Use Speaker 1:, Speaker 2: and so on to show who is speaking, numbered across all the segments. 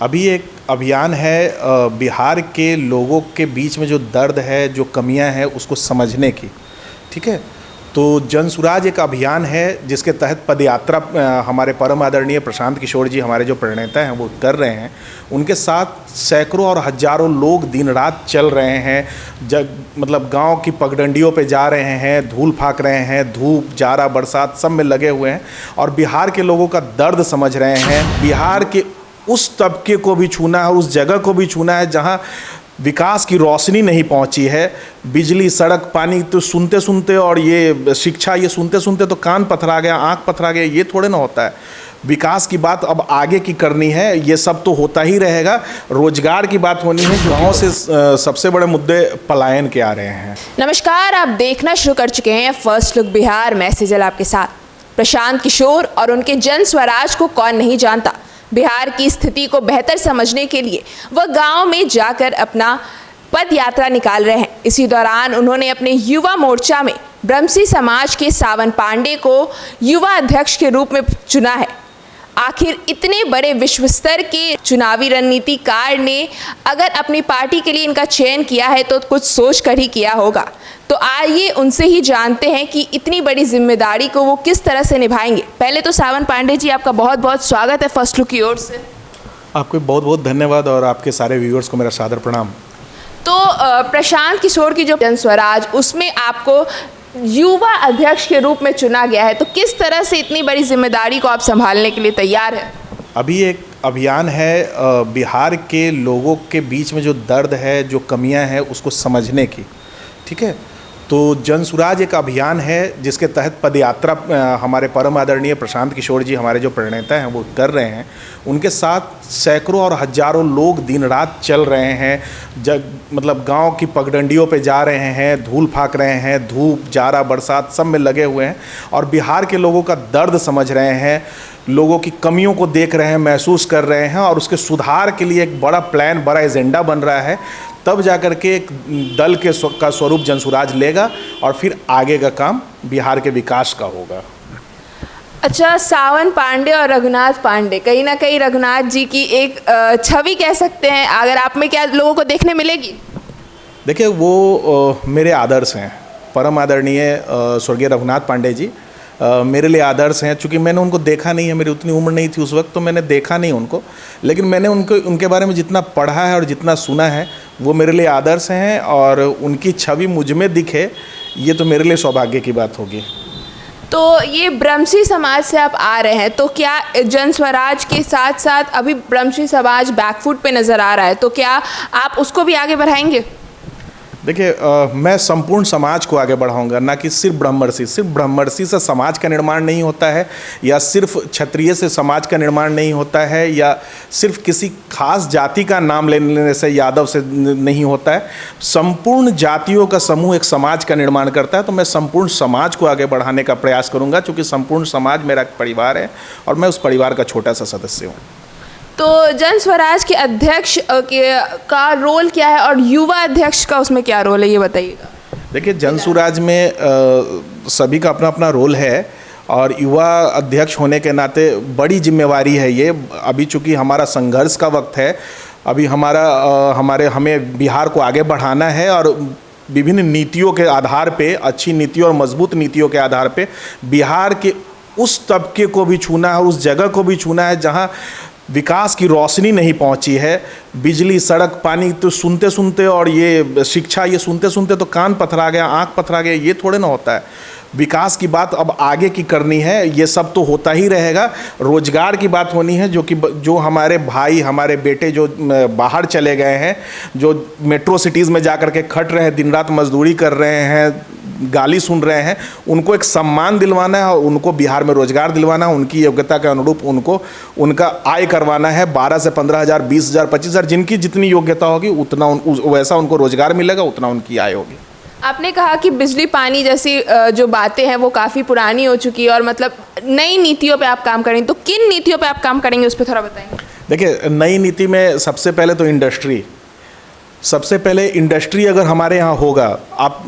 Speaker 1: अभी एक अभियान है बिहार के लोगों के बीच में जो दर्द है, जो कमियां हैं, उसको समझने की। ठीक है, तो जनसुराज एक अभियान है जिसके तहत पदयात्रा हमारे परम आदरणीय प्रशांत किशोर जी, हमारे जो प्रणेता हैं, वो कर रहे हैं। उनके साथ सैकड़ों और हजारों लोग दिन रात चल रहे हैं। मतलब गांव की पगडंडियों पे जा रहे हैं, धूल फाक रहे हैं, धूप जाड़ा बरसात सब में लगे हुए हैं और बिहार के लोगों का दर्द समझ रहे हैं। बिहार के उस तबके को भी छूना है, उस जगह को भी छूना है जहाँ विकास की रोशनी नहीं पहुंची है। बिजली, सड़क, पानी तो सुनते सुनते और ये शिक्षा ये सुनते सुनते तो कान पथरा गया, आंख पथरा गया, ये थोड़े ना होता है। विकास की बात अब आगे की करनी है, ये सब तो होता ही रहेगा। रोजगार की बात होनी है। गाँव से सबसे बड़े मुद्दे पलायन के आ रहे हैं।
Speaker 2: नमस्कार, आप देखना शुरू कर चुके हैं फर्स्ट लुक बिहार। मैं सेजल आपके साथ। प्रशांत किशोर और उनके जन स्वराज को कौन नहीं जानता। बिहार की स्थिति को बेहतर समझने के लिए वह गांव में जाकर अपना पद यात्रा निकाल रहे हैं। इसी दौरान उन्होंने अपने युवा मोर्चा में ब्रह्मसी समाज के सावन पांडे को युवा अध्यक्ष के रूप में चुना है। आखिर इतने बड़े विश्व स्तर के चुनावी रणनीतिकार ने अगर अपनी पार्टी के लिए इनका चयन किया है तो कुछ सोच कर ही किया होगा। तो आइए उनसे ही जानते हैं कि इतनी बड़ी जिम्मेदारी को वो किस तरह से निभाएंगे। पहले तो सावन पांडे जी, आपका बहुत बहुत स्वागत है फर्स्ट लुक की ओर से।
Speaker 1: आपको बहुत बहुत धन्यवाद और आपके सारे व्यूअर्स को मेरा सादर प्रणाम।
Speaker 2: तो प्रशांत किशोर की जो जन स्वराज, उसमें आपको युवा अध्यक्ष के रूप में चुना गया है, तो किस तरह से इतनी बड़ी जिम्मेदारी को आप संभालने के लिए तैयार हैं?
Speaker 1: अभी एक अभियान है बिहार के लोगों के बीच में जो दर्द है, जो कमियां हैं, उसको समझने की। ठीक है, तो जनसुराज एक अभियान है जिसके तहत पदयात्रा हमारे परम आदरणीय प्रशांत किशोर जी, हमारे जो प्रणेता हैं, वो कर रहे हैं। उनके साथ सैकड़ों और हजारों लोग दिन रात चल रहे हैं। मतलब गांव की पगडंडियों पे जा रहे हैं, धूल फाक रहे हैं, धूप जाड़ा बरसात सब में लगे हुए हैं और बिहार के लोगों का दर्द समझ रहे हैं, लोगों की कमियों को देख रहे हैं, महसूस कर रहे हैं और उसके सुधार के लिए एक बड़ा प्लान, बड़ा एजेंडा बन रहा है। तब जाकर के एक दल का स्वरूप जनसुराज लेगा और फिर आगे का काम बिहार के विकास का होगा।
Speaker 2: अच्छा, सावन पांडे और रघुनाथ पांडे, कहीं ना कहीं रघुनाथ जी की एक छवि कह सकते हैं, अगर आप में क्या लोगों को देखने मिलेगी? देखिए,
Speaker 1: वो मेरे आदर्श हैं। परम आदरणीय स्वर्गीय रघुनाथ पांडे जी मेरे लिए आदर्श हैं। चूँकि मैंने उनको देखा नहीं है, मेरी उतनी उम्र नहीं थी उस वक्त, तो मैंने देखा नहीं उनको, लेकिन मैंने उनके बारे में जितना पढ़ा है और जितना सुना है, वो मेरे लिए आदर्श हैं और उनकी छवि मुझ में दिखे, ये तो मेरे लिए सौभाग्य की बात होगी।
Speaker 2: तो ये ब्रह्मसी समाज से आप आ रहे हैं, तो क्या जन स्वराज के साथ साथ अभी ब्रह्मसी समाज बैकफुट पे नज़र आ रहा है, तो क्या आप उसको भी आगे बढ़ाएंगे?
Speaker 1: देखिए, मैं संपूर्ण समाज को आगे बढ़ाऊंगा, ना कि सिर्फ ब्रह्मर्षि। सिर्फ ब्रह्मर्षि से समाज का निर्माण नहीं होता है, या सिर्फ क्षत्रिय से समाज का निर्माण नहीं होता है, या सिर्फ किसी खास जाति का नाम लेने से, यादव से नहीं होता है। संपूर्ण जातियों का समूह एक समाज का निर्माण करता है। तो मैं संपूर्ण समाज को आगे बढ़ाने का प्रयास करूँगा, क्योंकि संपूर्ण समाज मेरा परिवार है और मैं उस परिवार का छोटा सा सदस्य हूँ।
Speaker 2: तो जन स्वराज के अध्यक्ष का रोल क्या है और युवा अध्यक्ष का उसमें क्या रोल है, ये बताइएगा।
Speaker 1: देखिए, जनसुराज में सभी का अपना अपना रोल है और युवा अध्यक्ष होने के नाते बड़ी जिम्मेवारी है ये। अभी चूँकि हमारा संघर्ष का वक्त है, अभी हमें बिहार को आगे बढ़ाना है और विभिन्न नीतियों के आधार पे, अच्छी नीतियों और मजबूत नीतियों के आधार पे बिहार के उस तबके को भी छूना है, उस जगह को भी छूना है जहाँ विकास की रोशनी नहीं पहुंची है। बिजली, सड़क, पानी तो सुनते सुनते और ये शिक्षा ये सुनते सुनते तो कान पथरा गया, आंख पथरा गया, ये थोड़े ना होता है। विकास की बात अब आगे की करनी है, ये सब तो होता ही रहेगा। रोजगार की बात होनी है, जो हमारे भाई, हमारे बेटे जो बाहर चले गए हैं, जो मेट्रो सिटीज़ में जाकर के खट रहे हैं, दिन रात मजदूरी कर रहे हैं, गाली सुन रहे हैं, उनको एक सम्मान दिलवाना है और उनको बिहार में रोजगार दिलवाना है। उनकी योग्यता के अनुरूप उनको उनका आय करवाना है। 12 से 15 हज़ार, 20 हज़ार, 25 हज़ार, जिनकी जितनी योग्यता होगी उतना वैसा उनको रोजगार मिलेगा, उतना उनकी आय होगी।
Speaker 2: आपने कहा कि बिजली पानी जैसी जो बातें हैं वो काफ़ी पुरानी हो चुकी है और मतलब नई नीतियों पे आप काम करेंगे, तो किन नीतियों पे आप काम करेंगे उस पर थोड़ा बताएंगे।
Speaker 1: देखिए, नई नीति में सबसे पहले तो इंडस्ट्री अगर हमारे यहाँ होगा, आप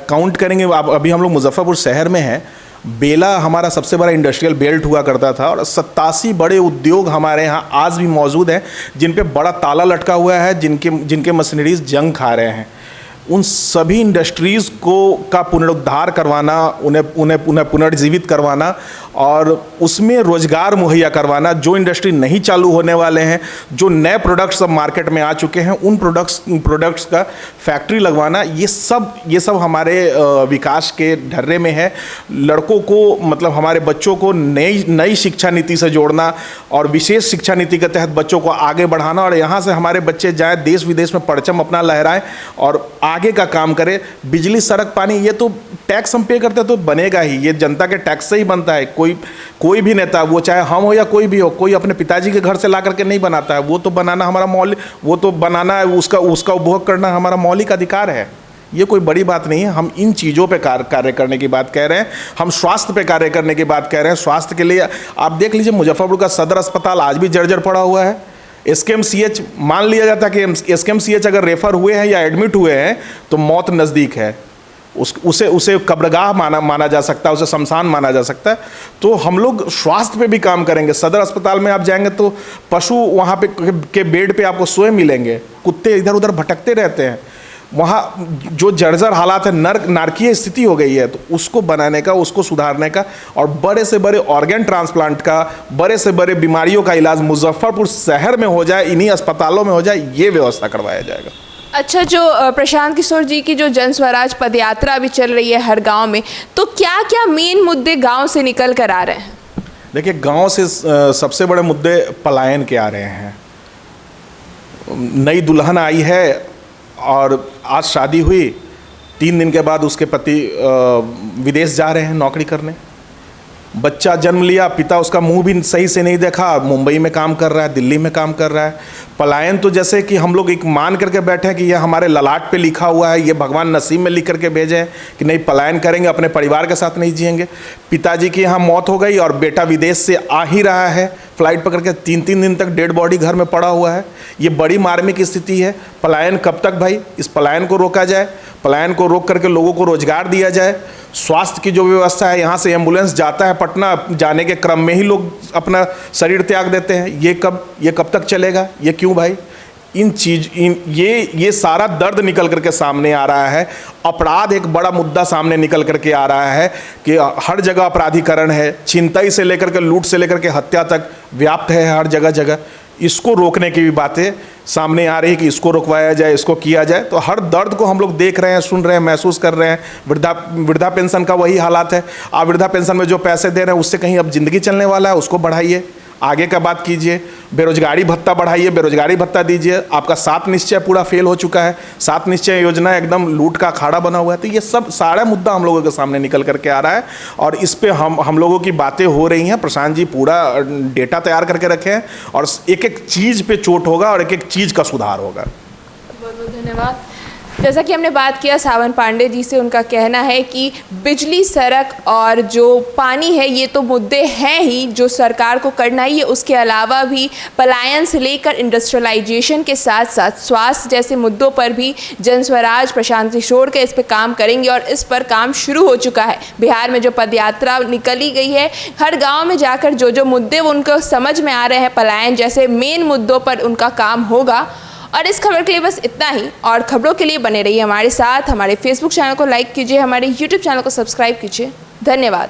Speaker 1: काउंट करेंगे, आप अभी हम लोग मुजफ्फरपुर शहर में हैं बेला हमारा सबसे बड़ा इंडस्ट्रियल बेल्ट हुआ करता था और 87 बड़े उद्योग हमारे यहाँ आज भी मौजूद हैं जिन पे बड़ा ताला लटका हुआ है, जिनके मशीनरीज जंग खा रहे हैं। उन सभी इंडस्ट्रीज़ का पुनरुद्धार करवाना, उन्हें पुनर्जीवित करवाना और उसमें रोज़गार मुहैया करवाना। जो इंडस्ट्री नहीं चालू होने वाले हैं, जो नए प्रोडक्ट्स अब मार्केट में आ चुके हैं, उन प्रोडक्ट्स का फैक्ट्री लगवाना, ये सब हमारे विकास के ढर्रे में है। लड़कों को, मतलब हमारे बच्चों को नई शिक्षा नीति से जोड़ना और विशेष शिक्षा नीति के तहत बच्चों को आगे बढ़ाना और यहाँ से हमारे बच्चे जाएँ, देश विदेश में परचम अपना लहराएं और आगे का काम करें। बिजली, सड़क, पानी, ये तो टैक्स हम पे करते हैं तो बनेगा ही, ये जनता के टैक्स से ही बनता है। कोई भी नेता, वो चाहे हम हो या कोई भी हो, कोई अपने पिताजी के घर से ला करके नहीं बनाता है। वो तो बनाना हमारा मौलिक, वो तो बनाना है, उसका उपभोग करना हमारा मौलिक अधिकार है। ये कोई बड़ी बात नहीं है। हम इन चीज़ों पे कार्य करने की बात कह रहे हैं। हम स्वास्थ्य पे कार्य करने की बात कह रहे हैं। स्वास्थ्य के लिए आप देख लीजिए, मुजफ्फरपुर का सदर अस्पताल आज भी जर्जर पड़ा हुआ है। SKMCH, मान लिया जाता है कि SKMCH अगर रेफर हुए हैं या एडमिट हुए हैं तो मौत नज़दीक है, उसे कब्रगाह माना जा सकता है, उसे शमशान माना जा सकता है। तो हम लोग स्वास्थ्य पे भी काम करेंगे। सदर अस्पताल में आप जाएंगे तो पशु वहाँ पे के बेड पे आपको सोए मिलेंगे, कुत्ते इधर उधर भटकते रहते हैं। वहाँ जो जर्जर हालात है, नारकीय स्थिति हो गई है, तो उसको बनाने का, उसको सुधारने का और बड़े से बड़े ऑर्गन ट्रांसप्लांट का, बड़े से बड़े बीमारियों का इलाज मुजफ्फरपुर शहर में हो जाए, इन्हीं अस्पतालों में हो जाए, ये व्यवस्था करवाया जाएगा।
Speaker 2: अच्छा, जो प्रशांत किशोर जी की जो जन स्वराज पद यात्रा अभी चल रही है हर गांव में, तो क्या क्या मेन मुद्दे गांव से निकल कर आ रहे हैं?
Speaker 1: देखिए, गांव से सबसे बड़े मुद्दे पलायन के आ रहे हैं। नई दुल्हन आई है और आज शादी हुई, 3 दिन के बाद उसके पति विदेश जा रहे हैं नौकरी करने। बच्चा जन्म लिया, पिता उसका मुंह भी सही से नहीं देखा, मुंबई में काम कर रहा है, दिल्ली में काम कर रहा है। पलायन तो जैसे कि हम लोग एक मान करके बैठे हैं कि यह हमारे ललाट पे लिखा हुआ है, ये भगवान नसीब में लिख करके भेजे हैं कि नहीं, पलायन करेंगे, अपने परिवार के साथ नहीं जिएंगे। पिताजी की यहाँ मौत हो गई और बेटा विदेश से आ ही रहा है, फ्लाइट पकड़ के 3-3 दिन तक डेड बॉडी घर में पड़ा हुआ है। ये बड़ी मार्मिक स्थिति है। पलायन कब तक भाई? इस पलायन को रोका जाए, पलायन को रोक करके लोगों को रोजगार दिया जाए। स्वास्थ्य की जो व्यवस्था है, यहाँ से एम्बुलेंस जाता है पटना, जाने के क्रम में ही लोग अपना शरीर त्याग देते हैं। ये कब तक चलेगा? ये क्यों भाई? ये सारा दर्द निकल करके सामने आ रहा है। अपराध एक बड़ा मुद्दा सामने निकल करके आ रहा है कि हर जगह अपराधीकरण है, छिनतई से लेकर के लूट से लेकर के हत्या तक व्याप्त है हर जगह। इसको रोकने की भी बातें सामने आ रही है कि इसको रोकवाया जाए, इसको किया जाए। तो हर दर्द को हम लोग देख रहे हैं, सुन रहे हैं, महसूस कर रहे हैं। वृद्धा पेंशन का वही हालात है। आप वृद्धा पेंशन में जो पैसे दे रहे हैं उससे कहीं अब जिंदगी चलने वाला है? उसको बढ़ाइए, आगे का बात कीजिए। बेरोजगारी भत्ता बढ़ाइए, बेरोजगारी भत्ता दीजिए। आपका 7 निश्चय पूरा फेल हो चुका है। 7 निश्चय योजना एकदम लूट का अखाड़ा बना हुआ है। तो ये सब सारा मुद्दा हम लोगों के सामने निकल करके आ रहा है और इस पे हम लोगों की बातें हो रही हैं। प्रशांत जी पूरा डेटा तैयार करके रखे हैं और एक एक चीज़ पे चोट होगा और एक एक चीज़ का सुधार होगा।
Speaker 2: बहुत बहुत धन्यवाद। जैसा कि हमने बात किया सावन पांडे जी से, उनका कहना है कि बिजली, सड़क और जो पानी है, ये तो मुद्दे हैं ही जो सरकार को करना ही है। उसके अलावा भी पलायन से लेकर इंडस्ट्रियलाइजेशन के साथ साथ स्वास्थ्य जैसे मुद्दों पर भी जन स्वराज प्रशांत किशोर के इस पर काम करेंगे और इस पर काम शुरू हो चुका है। बिहार में जो पदयात्रा निकली गई है, हर गाँव में जाकर जो मुद्दे उनको समझ में आ रहे हैं, पलायन जैसे मेन मुद्दों पर उनका काम होगा। और इस खबर के लिए बस इतना ही। और खबरों के लिए बने रहिए हमारे साथ। हमारे फेसबुक चैनल को लाइक कीजिए, हमारे यूट्यूब चैनल को सब्सक्राइब कीजिए। धन्यवाद।